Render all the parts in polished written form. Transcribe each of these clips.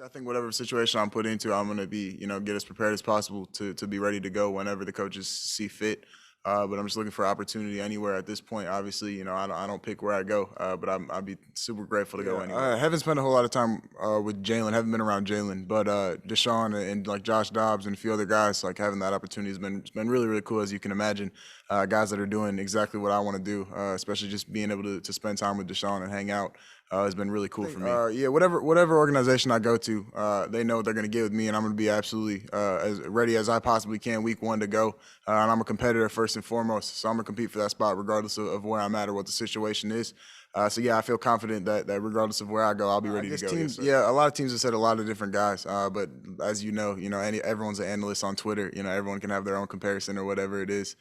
I think whatever situation I'm put into, I'm gonna be, get as prepared as possible to be ready to go whenever the coaches see fit. But I'm just looking for opportunity anywhere at this point. Obviously, I don't pick where I go, but I'd be super grateful to go Yeah, anywhere. I haven't spent a whole lot of time with Jalen. Haven't been around Jalen, but Deshaun and like Josh Dobbs and a few other guys, like having that opportunity has been really really cool, as you can imagine. Guys that are doing exactly what I want to do, especially just being able to spend time with Deshaun and hang out, has been really cool for me. Yeah, whatever organization I go to, they know what they're going to get with me, and I'm going to be absolutely as ready as I possibly can week one to go. And I'm a competitor first and foremost, so I'm going to compete for that spot regardless of where I'm at or what the situation is. So yeah, I feel confident that regardless of where I go, I'll be ready to go. Teams, Yes, yeah, a lot of teams have said a lot of different guys, but as everyone's an analyst on Twitter. Everyone can have their own comparison or whatever it is.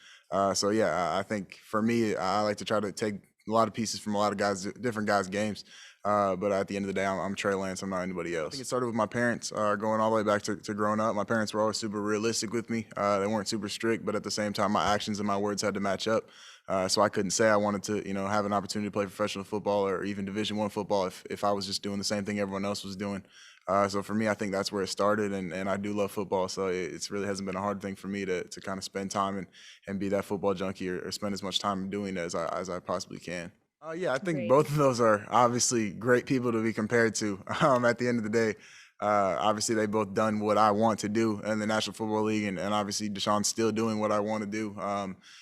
So yeah, I think for me, I like to try to take a lot of pieces from a lot of guys, different guys' games. But at the end of the day, I'm Trey Lance. I'm not anybody else. I think it started with my parents, going all the way back to growing up. My parents were always super realistic with me. They weren't super strict, but at the same time, my actions and my words had to match up. So I couldn't say I wanted to, have an opportunity to play professional football or even Division I football if I was just doing the same thing everyone else was doing. So for me, I think that's where it started, and I do love football. So it's really hasn't been a hard thing for me to kind of spend time and be that football junkie or spend as much time doing it as I possibly can. Yeah, I think Great. both of those are obviously great people to be compared to. At the end of the day, obviously they both done what I want to do in the National Football League, and obviously Deshaun's still doing what I want to do.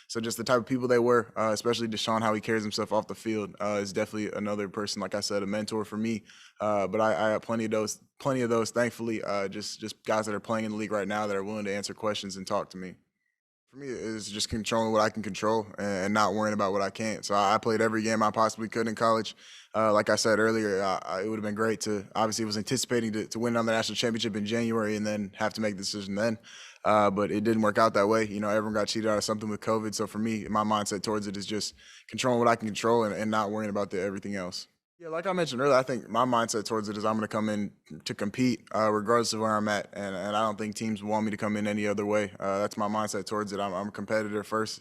So just the type of people they were, especially Deshaun, how he carries himself off the field, is definitely another person. Like I said, a mentor for me. But I have plenty of those. Thankfully, just guys that are playing in the league right now that are willing to answer questions and talk to me. For me, it's just controlling what I can control and not worrying about what I can't. So I played every game I possibly could in college. Like I said earlier, it would have been great to obviously was anticipating to win on the national championship in January and then have to make the decision then. But it didn't work out that way. Everyone got cheated out of something with COVID. So for me, my mindset towards it is just controlling what I can control and not worrying about everything else. Yeah, like I mentioned earlier, I think my mindset towards it is I'm going to come in to compete, regardless of where I'm at, and I don't think teams want me to come in any other way. That's my mindset towards it. I'm a competitor first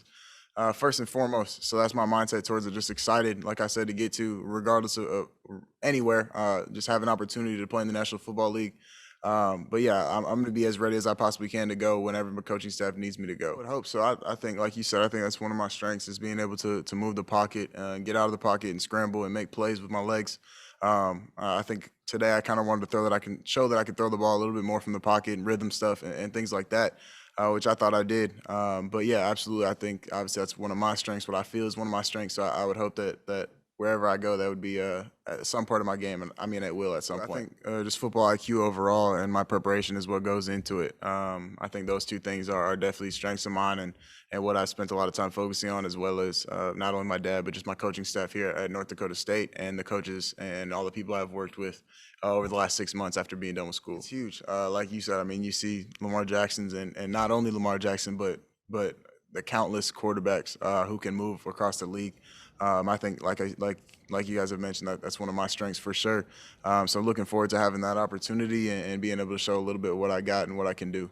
and foremost. So that's my mindset towards it. Just excited, like I said, to get to, regardless of anywhere, just have an opportunity to play in the National Football League. But yeah, I'm going to be as ready as I possibly can to go whenever my coaching staff needs me to go. I would hope so. I think, like you said, I think that's one of my strengths is being able to move the pocket, get out of the pocket, and scramble and make plays with my legs. I think today I kind of wanted to throw that I can show that I can throw the ball a little bit more from the pocket and rhythm stuff and things like that. Which I thought I did, but yeah, absolutely. I think obviously that's one of my strengths. What I feel is one of my strengths. So I would hope that wherever I go, that would be some part of my game, and I mean it will at some point. I think just football IQ overall and my preparation is what goes into it. I think those two things are definitely strengths of mine, and what I spent a lot of time focusing on, as well as not only my dad but just my coaching staff here at North Dakota State and the coaches and all the people I've worked with over the last 6 months after being done with school. It's huge. Like you said, I mean, you see Lamar Jackson's and not only Lamar Jackson, but the countless quarterbacks who can move across the league. I think, like you guys have mentioned, that's one of my strengths for sure. So looking forward to having that opportunity and being able to show a little bit of what I got and what I can do.